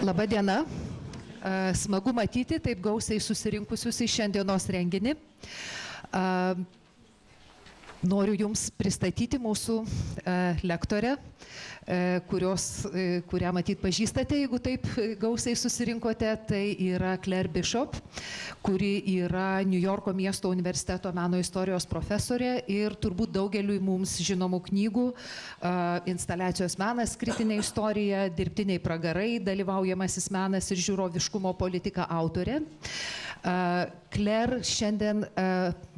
Labą dieną. Smagu matyti taip gausiai susirinkusius į šiandienos renginį. Noriu Jums pristatyti mūsų lektorę, kurią matyt pažįstate, jeigu taip gausiai susirinkote. Tai yra Claire Bishop, kuri yra New Yorko miesto universiteto meno istorijos profesorė ir turbūt daugeliui mums žinomų knygų Instaliacijos menas, kritinė istorija, Dirbtiniai pragarai, Dalyvaujamasis menas ir žiūroviškumo politika autorė. Claire šiandien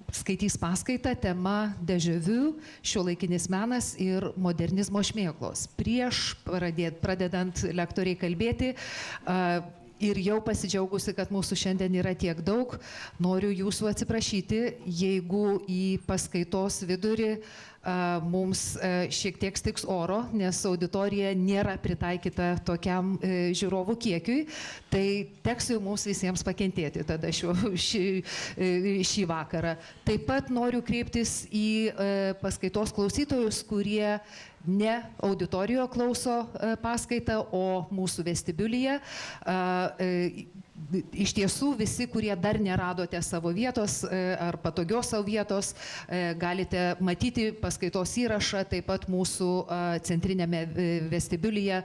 skaitys paskaitą tema Déjà vu, šiuolaikinis menas ir modernizmo šmėklos. Prieš pradedant lektoriai kalbėti ir jau pasidžiaugusi, kad mūsų šiandien yra tiek daug, noriu Jūsų atsiprašyti, jeigu į paskaitos vidurį mums šiek tiek stiks oro, nes auditorija nėra pritaikyta tokiam žiūrovų kiekiui, tai teks jau mums visiems pakentėti tada šį vakarą. Taip pat noriu kreiptis į paskaitos klausytojus, kurie ne auditorijoje klauso paskaitą, o mūsų vestibiulyje. Iš tiesų, visi, kurie dar neradote savo vietos ar patogios savo vietos, galite matyti paskaitos įrašą taip pat mūsų centrinėme vestibiulyje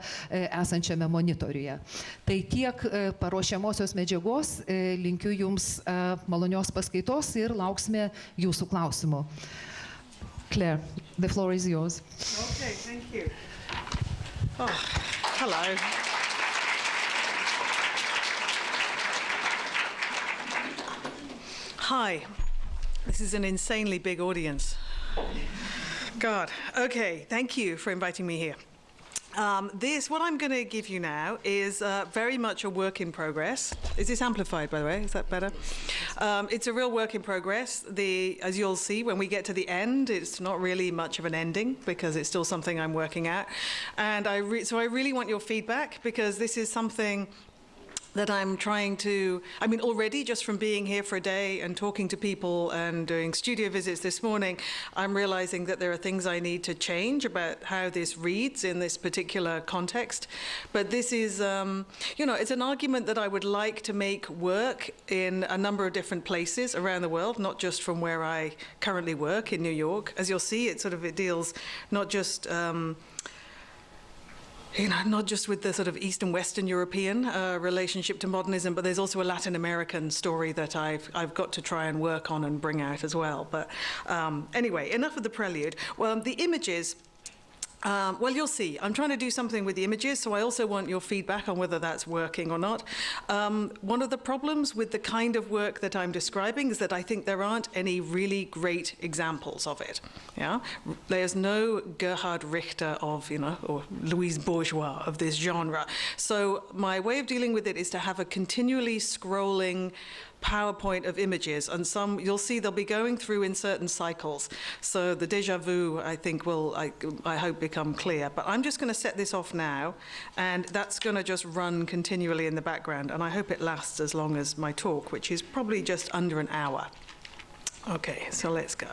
esančiame monitoriuje. Tai tiek paruošiamosios medžiagos, linkiu Jums malonios paskaitos ir lauksime Jūsų klausimų. Claire, the floor is yours. Okay, thank you. Oh, hello. Hi, this is an insanely big audience. God, okay, thank you for inviting me here. What I'm going to give you now is very much a work in progress. Is this amplified, by the way? Is that better? It's a real work in progress. As you'll see, when we get to the end, it's not really much of an ending because it's still something I'm working at. And so I really want your feedback because this is something that I'm trying to, already just from being here for a day and talking to people and doing studio visits this morning, I'm realizing that there are things I need to change about how this reads in this particular context. But this is, it's an argument that I would like to make work in a number of different places around the world, not just from where I currently work in New York. As you'll see, it deals not just not just with the sort of East and Western European relationship to modernism, but there's also a Latin American story that I've got to try and work on and bring out as well. But anyway, enough of the prelude. Well, the images, you'll see. I'm trying to do something with the images, so I also want your feedback on whether that's working or not. One of the problems with the kind of work that I'm describing is that I think there aren't any really great examples of it. Yeah, there's no Gerhard Richter or Louise Bourgeois of this genre. So my way of dealing with it is to have a continually scrolling PowerPoint of images, and you'll see they'll be going through in certain cycles. So the déjà vu, I think, will, I hope, become clear. But I'm just going to set this off now, and that's going to just run continually in the background, and I hope it lasts as long as my talk, which is probably just under an hour. Okay, so let's go.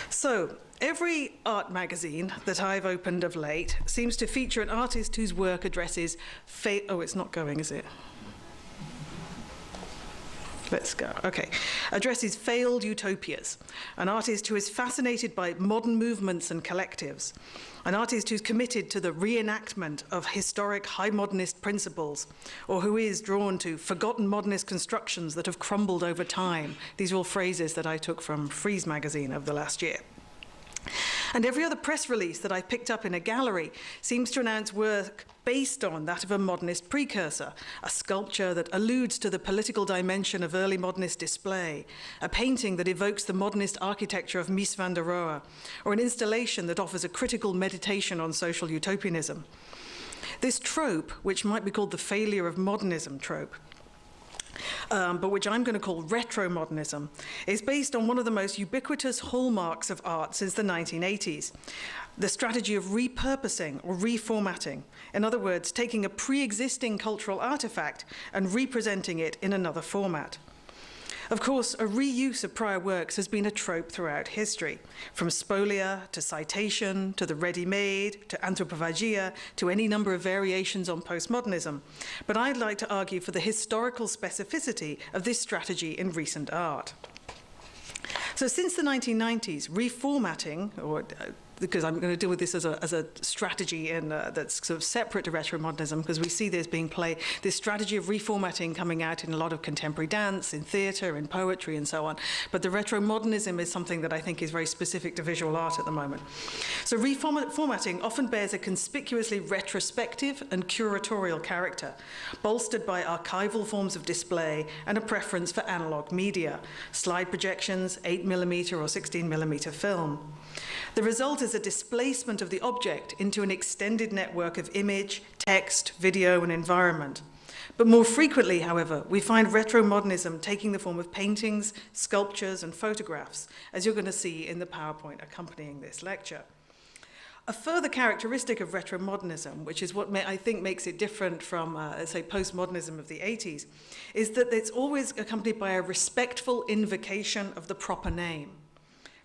So every art magazine that I've opened of late seems to feature an artist whose work addresses it's not going, is it? Let's go. Okay. Addresses failed utopias. An artist who is fascinated by modern movements and collectives. An artist who's committed to the reenactment of historic high modernist principles, or who is drawn to forgotten modernist constructions that have crumbled over time. These are all phrases that I took from Frieze magazine of the last year. And every other press release that I picked up in a gallery seems to announce work based on that of a modernist precursor, a sculpture that alludes to the political dimension of early modernist display, a painting that evokes the modernist architecture of Mies van der Rohe, or an installation that offers a critical meditation on social utopianism. This trope, which might be called the failure of modernism trope, but which I'm going to call retromodernism, is based on one of the most ubiquitous hallmarks of art since the 1980s, the strategy of repurposing or reformatting. In other words, taking a pre-existing cultural artifact and representing it in another format. Of course, a reuse of prior works has been a trope throughout history, from spolia to citation to the ready-made to anthropophagia to any number of variations on postmodernism. But I'd like to argue for the historical specificity of this strategy in recent art. So since the 1990s, reformatting, or because I'm going to deal with this as a strategy that's sort of separate to retromodernism, because we see this being this strategy of reformatting coming out in a lot of contemporary dance, in theatre, in poetry, and so on. But the retromodernism is something that I think is very specific to visual art at the moment. So reformatting often bears a conspicuously retrospective and curatorial character, bolstered by archival forms of display and a preference for analog media, slide projections, 8mm or 16mm film. The result is a displacement of the object into an extended network of image, text, video, and environment. But more frequently, however, we find retromodernism taking the form of paintings, sculptures, and photographs, as you're going to see in the PowerPoint accompanying this lecture. A further characteristic of retromodernism, which is what I think makes it different from, say, postmodernism of the 80s, is that it's always accompanied by a respectful invocation of the proper name.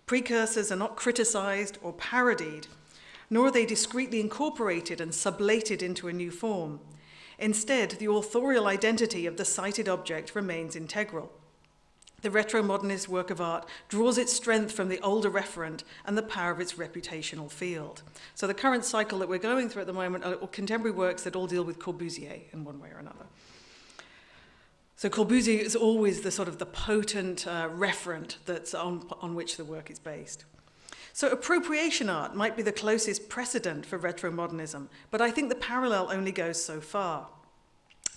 Precursors are not criticized or parodied, nor are they discreetly incorporated and sublated into a new form. Instead, the authorial identity of the cited object remains integral. The retromodernist work of art draws its strength from the older referent and the power of its reputational field. So the current cycle that we're going through at the moment are contemporary works that all deal with Corbusier in one way or another. So Corbusier is always the sort of the potent referent that's on which the work is based. So appropriation art might be the closest precedent for retromodernism, but I think the parallel only goes so far.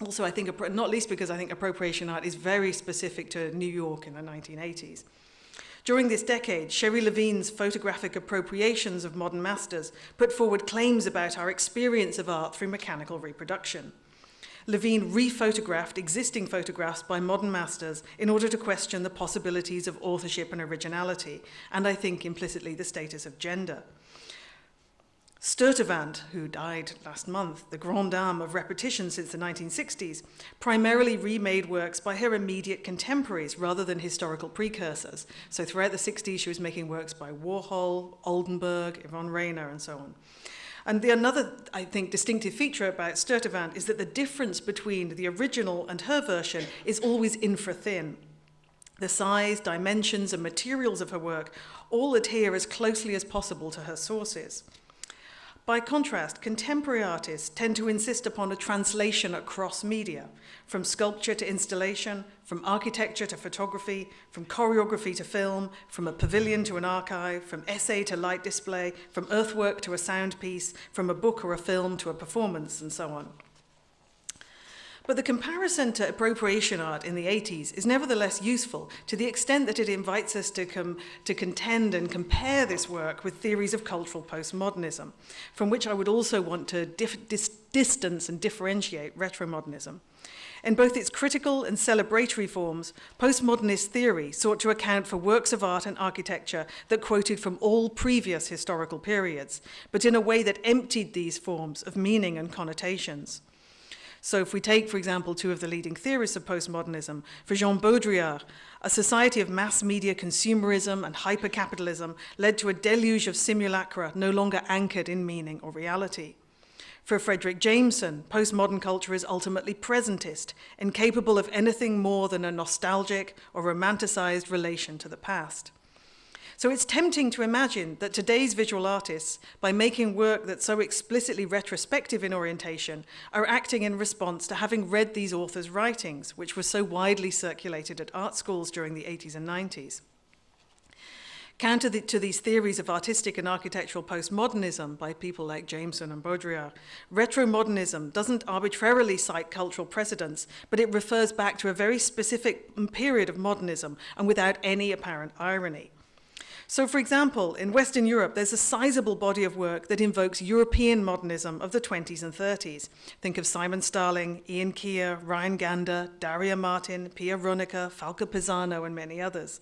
Also, I think, not least because I think appropriation art is very specific to New York in the 1980s. During this decade, Sherry Levine's photographic appropriations of modern masters put forward claims about our experience of art through mechanical reproduction. Levine rephotographed existing photographs by modern masters in order to question the possibilities of authorship and originality, and I think implicitly the status of gender. Sturtevant, who died last month, the grande dame of repetition since the 1960s, primarily remade works by her immediate contemporaries rather than historical precursors. So throughout the 60s, she was making works by Warhol, Oldenburg, Yvonne Rainer, and so on. And another, I think, distinctive feature about Sturtevant is that the difference between the original and her version is always infra-thin. The size, dimensions, and materials of her work all adhere as closely as possible to her sources. By contrast, contemporary artists tend to insist upon a translation across media, from sculpture to installation, from architecture to photography, from choreography to film, from a pavilion to an archive, from essay to light display, from earthwork to a sound piece, from a book or a film to a performance, and so on. But the comparison to appropriation art in the 80s is nevertheless useful to the extent that it invites us to contend and compare this work with theories of cultural postmodernism, from which I would also want to distance and differentiate retromodernism. In both its critical and celebratory forms, postmodernist theory sought to account for works of art and architecture that quoted from all previous historical periods, but in a way that emptied these forms of meaning and connotations. So if we take, for example, two of the leading theorists of postmodernism, for Jean Baudrillard, a society of mass media consumerism and hypercapitalism led to a deluge of simulacra no longer anchored in meaning or reality. For Fredric Jameson, postmodern culture is ultimately presentist, incapable of anything more than a nostalgic or romanticized relation to the past. So it's tempting to imagine that today's visual artists, by making work that's so explicitly retrospective in orientation, are acting in response to having read these authors' writings, which were so widely circulated at art schools during the 80s and 90s. Counter to these theories of artistic and architectural postmodernism by people like Jameson and Baudrillard, retromodernism doesn't arbitrarily cite cultural precedents, but it refers back to a very specific period of modernism and without any apparent irony. So, for example, in Western Europe, there's a sizable body of work that invokes European modernism of the 20s and 30s. Think of Simon Starling, Ian Keir, Ryan Gander, Daria Martin, Pia Ronica, Falca Pisano, and many others.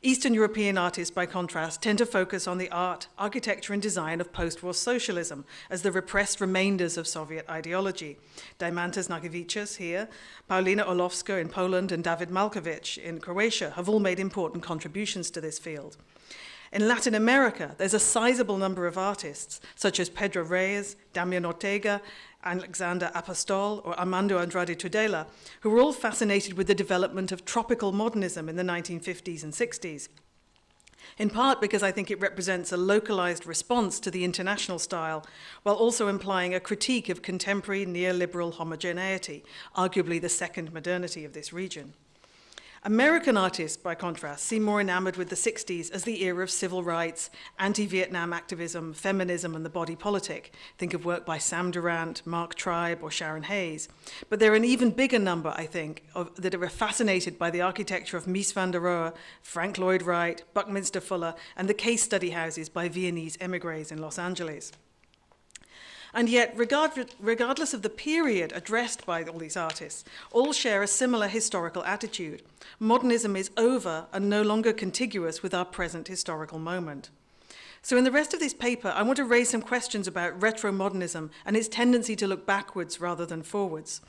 Eastern European artists, by contrast, tend to focus on the art, architecture, and design of post-war socialism as the repressed remainders of Soviet ideology. Diamantas Nakivicius here, Paulina Orlowska in Poland, and David Malkovich in Croatia have all made important contributions to this field. In Latin America, there's a sizable number of artists, such as Pedro Reyes, Damian Ortega, Alexander Apostol, or Armando Andrade Tudela, who were all fascinated with the development of tropical modernism in the 1950s and 60s. In part because I think it represents a localized response to the international style, while also implying a critique of contemporary neoliberal homogeneity, arguably the second modernity of this region. American artists, by contrast, seem more enamored with the 60s as the era of civil rights, anti-Vietnam activism, feminism, and the body politic. Think of work by Sam Durant, Mark Tribe, or Sharon Hayes. But there are an even bigger number, I think, that are fascinated by the architecture of Mies van der Rohe, Frank Lloyd Wright, Buckminster Fuller, and the case study houses by Viennese emigres in Los Angeles. And yet, regardless of the period addressed by all these artists, all share a similar historical attitude. Modernism is over and no longer contiguous with our present historical moment. So in the rest of this paper, I want to raise some questions about retro-modernism and its tendency to look backwards rather than forwards.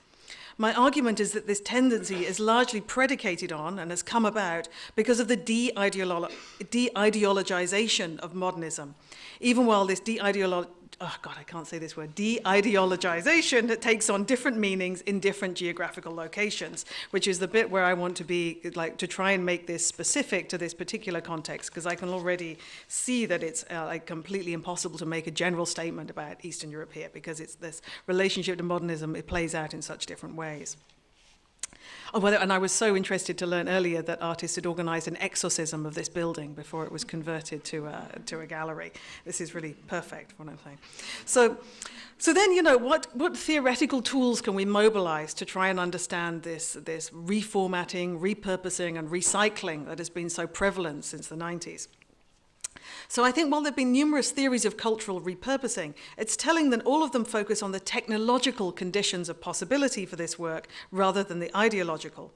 My argument is that this tendency is largely predicated on and has come about because of the de-ideologization of modernism, even while this de-ideologization that takes on different meanings in different geographical locations, which is the bit where I want to be, like, to try and make this specific to this particular context, because I can already see that it's like completely impossible to make a general statement about Eastern Europe here, because it's this relationship to modernism, it plays out in such different ways. And I was so interested to learn earlier that artists had organized an exorcism of this building before it was converted to a gallery. This is really perfect, what I'm saying. So then, you know, what theoretical tools can we mobilize to try and understand this reformatting, repurposing, and recycling that has been so prevalent since the 90s? So I think while there have been numerous theories of cultural repurposing, it's telling that all of them focus on the technological conditions of possibility for this work rather than the ideological.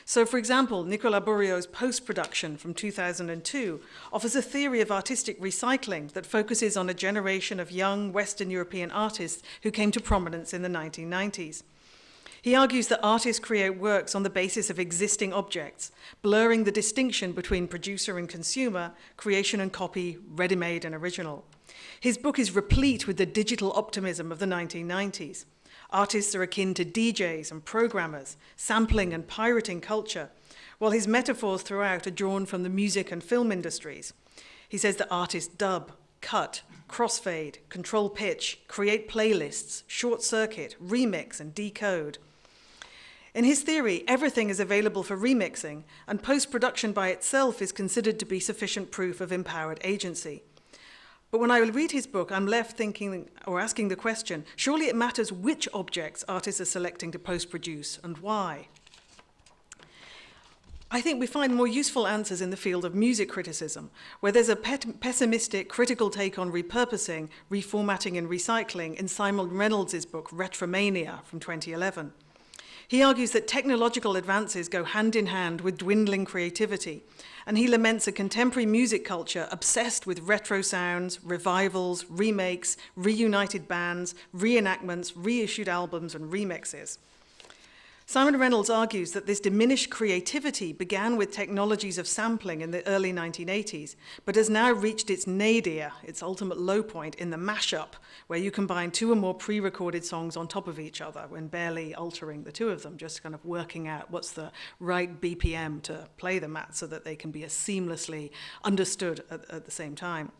So, for example, Nicolas Bourriaud's Post-Production from 2002 offers a theory of artistic recycling that focuses on a generation of young Western European artists who came to prominence in the 1990s. He argues that artists create works on the basis of existing objects, blurring the distinction between producer and consumer, creation and copy, ready-made and original. His book is replete with the digital optimism of the 1990s. Artists are akin to DJs and programmers, sampling and pirating culture, while his metaphors throughout are drawn from the music and film industries. He says that artists dub, cut, crossfade, control pitch, create playlists, short circuit, remix, and decode. In his theory, everything is available for remixing, and post-production by itself is considered to be sufficient proof of empowered agency. But when I read his book, I'm left thinking or asking the question, surely it matters which objects artists are selecting to post-produce and why? I think we find more useful answers in the field of music criticism, where there's a pessimistic, critical take on repurposing, reformatting, and recycling in Simon Reynolds' book, Retromania, from 2011. He argues that technological advances go hand in hand with dwindling creativity, and he laments a contemporary music culture obsessed with retro sounds, revivals, remakes, reunited bands, reenactments, reissued albums, and remixes. Simon Reynolds argues that this diminished creativity began with technologies of sampling in the early 1980s, but has now reached its nadir, its ultimate low point, in the mashup, where you combine two or more pre-recorded songs on top of each other when barely altering the two of them, just kind of working out what's the right BPM to play them at so that they can be as seamlessly understood at the same time.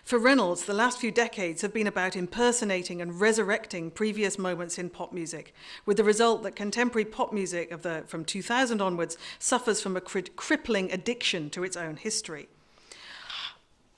For Reynolds, the last few decades have been about impersonating and resurrecting previous moments in pop music, with the result that contemporary pop music from 2000 onwards suffers from a crippling addiction to its own history.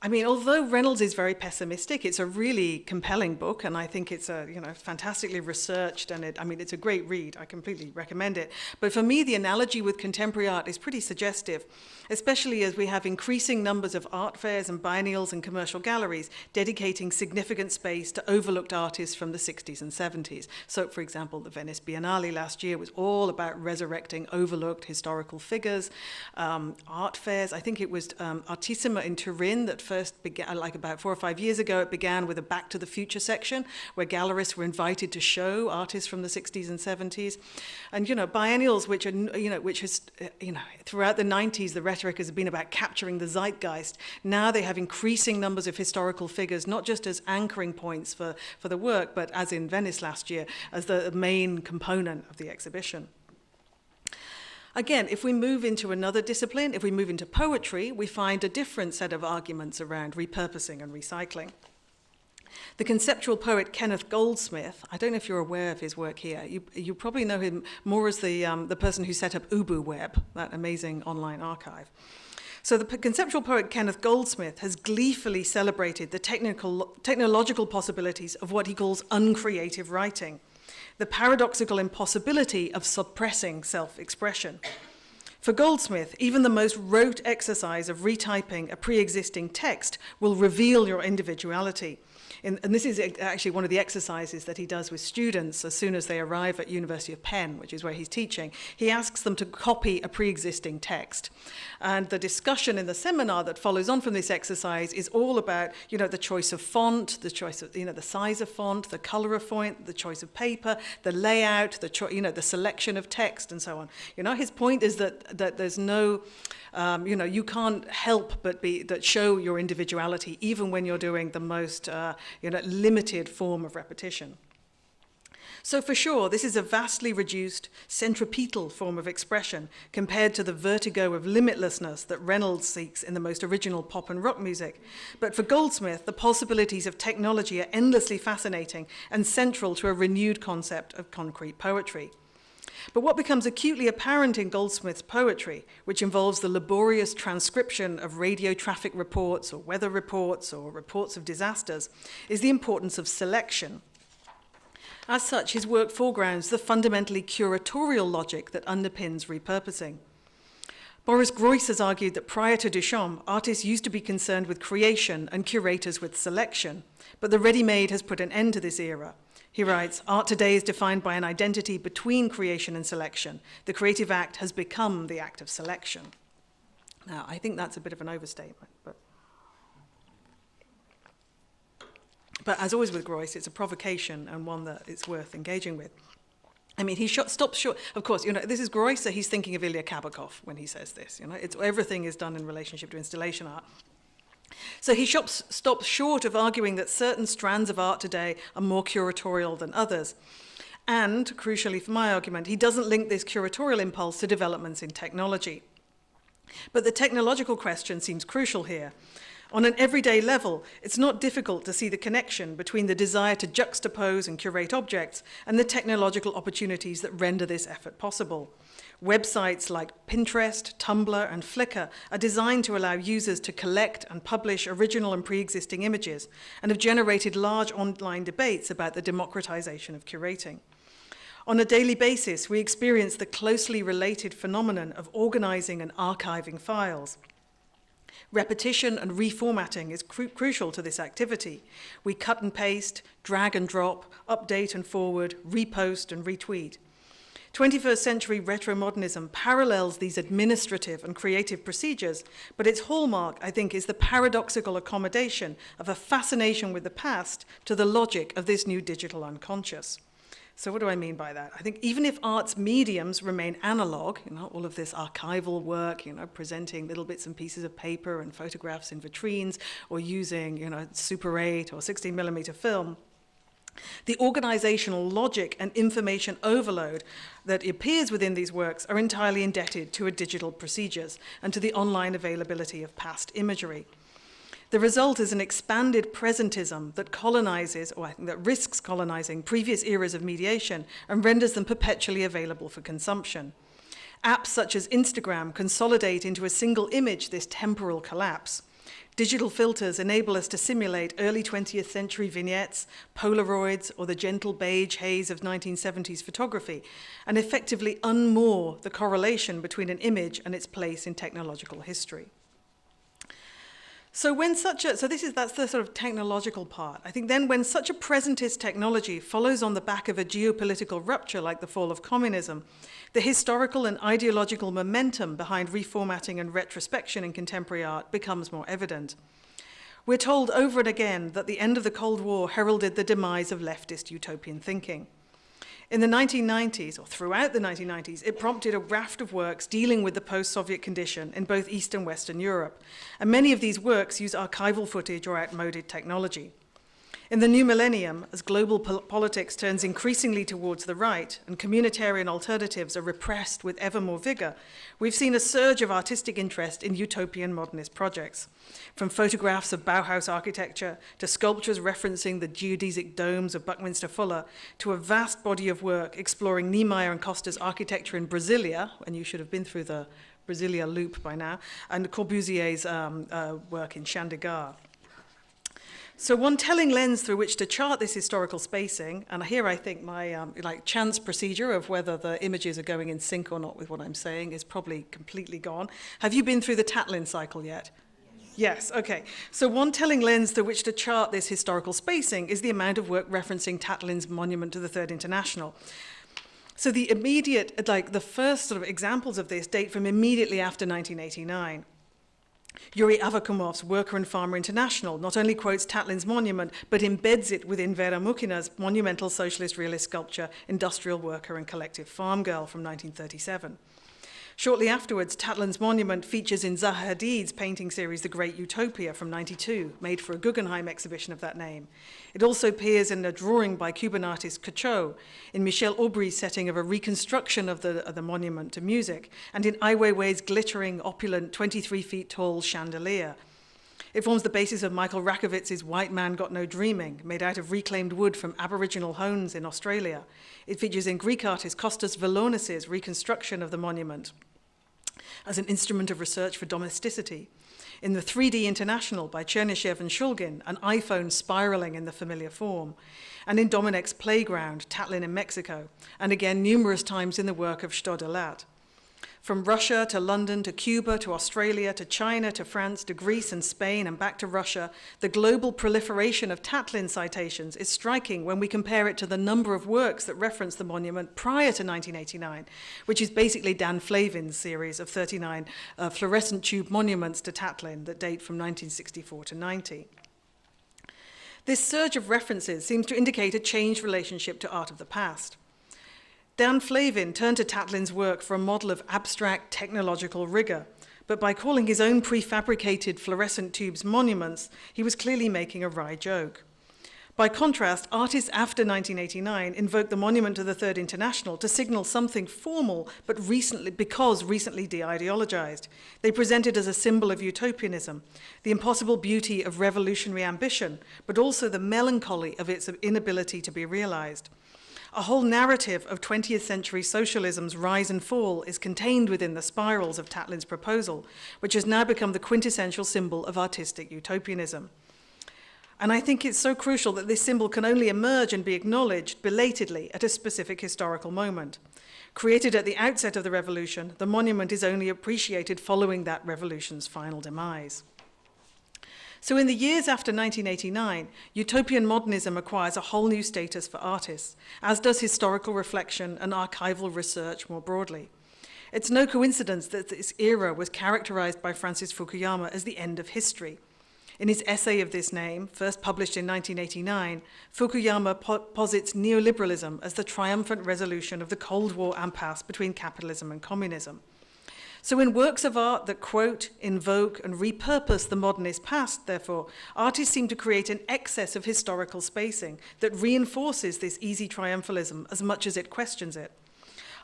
I mean, although Reynolds is very pessimistic, it's a really compelling book, and I think it's fantastically researched, and it's a great read. I completely recommend it. But for me, the analogy with contemporary art is pretty suggestive, especially as we have increasing numbers of art fairs and biennials and commercial galleries dedicating significant space to overlooked artists from the 60s and 70s. So, for example, the Venice Biennale last year was all about resurrecting overlooked historical figures. Art fairs, I think it was Artissima in Turin that first began, like about 4 or 5 years ago, it began with a Back to the Future section where gallerists were invited to show artists from the 60s and 70s. And, biennials, which has, throughout the 90s, the rhetoric has been about capturing the zeitgeist. Now they have increasing numbers of historical figures, not just as anchoring points for the work, but as in Venice last year, as the main component of the exhibition. Again, if we move into another discipline, if we move into poetry, we find a different set of arguments around repurposing and recycling. The conceptual poet Kenneth Goldsmith, I don't know if you're aware of his work here, you probably know him more as the person who set up UbuWeb, that amazing online archive. So the conceptual poet Kenneth Goldsmith has gleefully celebrated the technological possibilities of what he calls uncreative writing, the paradoxical impossibility of suppressing self-expression. For Goldsmith, even the most rote exercise of retyping a pre-existing text will reveal your individuality. And this is actually one of the exercises that he does with students as soon as they arrive at University of Penn, which is where he's teaching. He asks them to copy a pre-existing text. And the discussion in the seminar that follows on from this exercise is all about, the choice of font, the choice of, the size of font, the color of font, the choice of paper, the layout, the selection of text, and so on. His point is that there's no, you can't help but show your individuality, even when you're doing the most limited form of repetition. So for sure, this is a vastly reduced, centripetal form of expression compared to the vertigo of limitlessness that Reynolds seeks in the most original pop and rock music. But for Goldsmith, the possibilities of technology are endlessly fascinating and central to a renewed concept of concrete poetry. But what becomes acutely apparent in Goldsmith's poetry, which involves the laborious transcription of radio traffic reports or weather reports or reports of disasters, is the importance of selection. As such, his work foregrounds the fundamentally curatorial logic that underpins repurposing. Boris Groys has argued that prior to Duchamp, artists used to be concerned with creation and curators with selection, but the ready-made has put an end to this era. He writes, art today is defined by an identity between creation and selection. The creative act has become the act of selection. Now, I think that's a bit of an overstatement, but as always with Groys, it's a provocation and one that it's worth engaging with. I mean, he stops short. Of course, this is Groys, so he's thinking of Ilya Kabakov when he says this. Everything is done in relationship to installation art. So he stops short of arguing that certain strands of art today are more curatorial than others. And, crucially for my argument, he doesn't link this curatorial impulse to developments in technology. But the technological question seems crucial here. On an everyday level, it's not difficult to see the connection between the desire to juxtapose and curate objects and the technological opportunities that render this effort possible. Websites like Pinterest, Tumblr, and Flickr are designed to allow users to collect and publish original and pre-existing images and have generated large online debates about the democratization of curating. On a daily basis, we experience the closely related phenomenon of organizing and archiving files. Repetition and reformatting is crucial to this activity. We cut and paste, drag and drop, update and forward, repost and retweet. 21st century retromodernism parallels these administrative and creative procedures, but its hallmark, I think, is the paradoxical accommodation of a fascination with the past to the logic of this new digital unconscious. So what do I mean by that? I think even if art's mediums remain analog, all of this archival work, presenting little bits and pieces of paper and photographs in vitrines, or using, Super 8 or 16mm film, the organizational logic and information overload that appears within these works are entirely indebted to digital procedures and to the online availability of past imagery. The result is an expanded presentism that colonizes, or I think that risks colonizing, previous eras of mediation and renders them perpetually available for consumption. Apps such as Instagram consolidate into a single image this temporal collapse. Digital filters enable us to simulate early 20th century vignettes, Polaroids, or the gentle beige haze of 1970s photography, and effectively unmoor the correlation between an image and its place in technological history. So that's the sort of technological part. I think then when such a presentist technology follows on the back of a geopolitical rupture like the fall of communism, the historical and ideological momentum behind reformatting and retrospection in contemporary art becomes more evident. We're told over and again that the end of the Cold War heralded the demise of leftist utopian thinking. In the 1990s, or throughout the 1990s, it prompted a raft of works dealing with the post-Soviet condition in both East and Western Europe, and many of these works use archival footage or outmoded technology. In the new millennium, as global politics turns increasingly towards the right and communitarian alternatives are repressed with ever more vigor, we've seen a surge of artistic interest in utopian modernist projects. From photographs of Bauhaus architecture to sculptures referencing the geodesic domes of Buckminster Fuller to a vast body of work exploring Niemeyer and Costa's architecture in Brasilia, and you should have been through the Brasilia loop by now, and Corbusier's work in Chandigarh. So one telling lens through which to chart this historical spacing, and here I think my chance procedure of whether the images are going in sync or not with what I'm saying is probably completely gone. Have you been through the Tatlin cycle yet? Yes, okay. So one telling lens through which to chart this historical spacing is the amount of work referencing Tatlin's monument to the Third International. So the first sort of examples of this date from immediately after 1989. Yuri Avakumov's Worker and Farmer International not only quotes Tatlin's monument, but embeds it within Vera Mukina's monumental socialist realist sculpture, Industrial Worker and Collective Farm Girl from 1937. Shortly afterwards, Tatlin's monument features in Zaha Hadid's painting series The Great Utopia from 1992, made for a Guggenheim exhibition of that name. It also appears in a drawing by Cuban artist Cacho, in Michel Aubry's setting of a reconstruction of the monument to music, and in Ai Weiwei's glittering, opulent, 23 feet tall chandelier. It forms the basis of Michael Rakowitz's White Man Got No Dreaming, made out of reclaimed wood from Aboriginal homes in Australia. It features in Greek artist Kostas Velonis's reconstruction of the monument as an instrument of research for domesticity. In the 3D International by Chernyshev and Shulgin, an iPhone spiraling in the familiar form. And in Domenech's Playground, Tatlin in Mexico, and again numerous times in the work of Stodelat. From Russia to London to Cuba to Australia to China to France to Greece and Spain and back to Russia, the global proliferation of Tatlin citations is striking when we compare it to the number of works that reference the monument prior to 1989, which is basically Dan Flavin's series of 39 fluorescent tube monuments to Tatlin that date from 1964 to 90. This surge of references seems to indicate a changed relationship to art of the past. Dan Flavin turned to Tatlin's work for a model of abstract technological rigor, but by calling his own prefabricated fluorescent tubes monuments, he was clearly making a wry joke. By contrast, artists after 1989 invoked the monument to the Third International to signal something formal, but recently de-ideologized. They present it as a symbol of utopianism, the impossible beauty of revolutionary ambition, but also the melancholy of its inability to be realized. A whole narrative of 20th century socialism's rise and fall is contained within the spirals of Tatlin's proposal, which has now become the quintessential symbol of artistic utopianism. And I think it's so crucial that this symbol can only emerge and be acknowledged belatedly at a specific historical moment. Created at the outset of the revolution, the monument is only appreciated following that revolution's final demise. So in the years after 1989, utopian modernism acquires a whole new status for artists, as does historical reflection and archival research more broadly. It's no coincidence that this era was characterized by Francis Fukuyama as the end of history. In his essay of this name, first published in 1989, Fukuyama posits neoliberalism as the triumphant resolution of the Cold War impasse between capitalism and communism. So in works of art that quote, invoke, and repurpose the modernist past, therefore, artists seem to create an excess of historical spacing that reinforces this easy triumphalism as much as it questions it.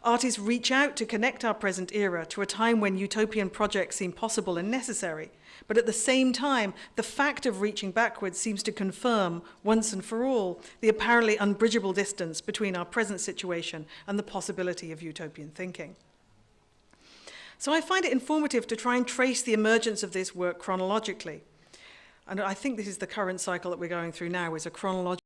Artists reach out to connect our present era to a time when utopian projects seem possible and necessary, but at the same time, the fact of reaching backwards seems to confirm, once and for all, the apparently unbridgeable distance between our present situation and the possibility of utopian thinking. So I find it informative to try and trace the emergence of this work chronologically. and I think this is the current cycle that we're going through now, is a chronological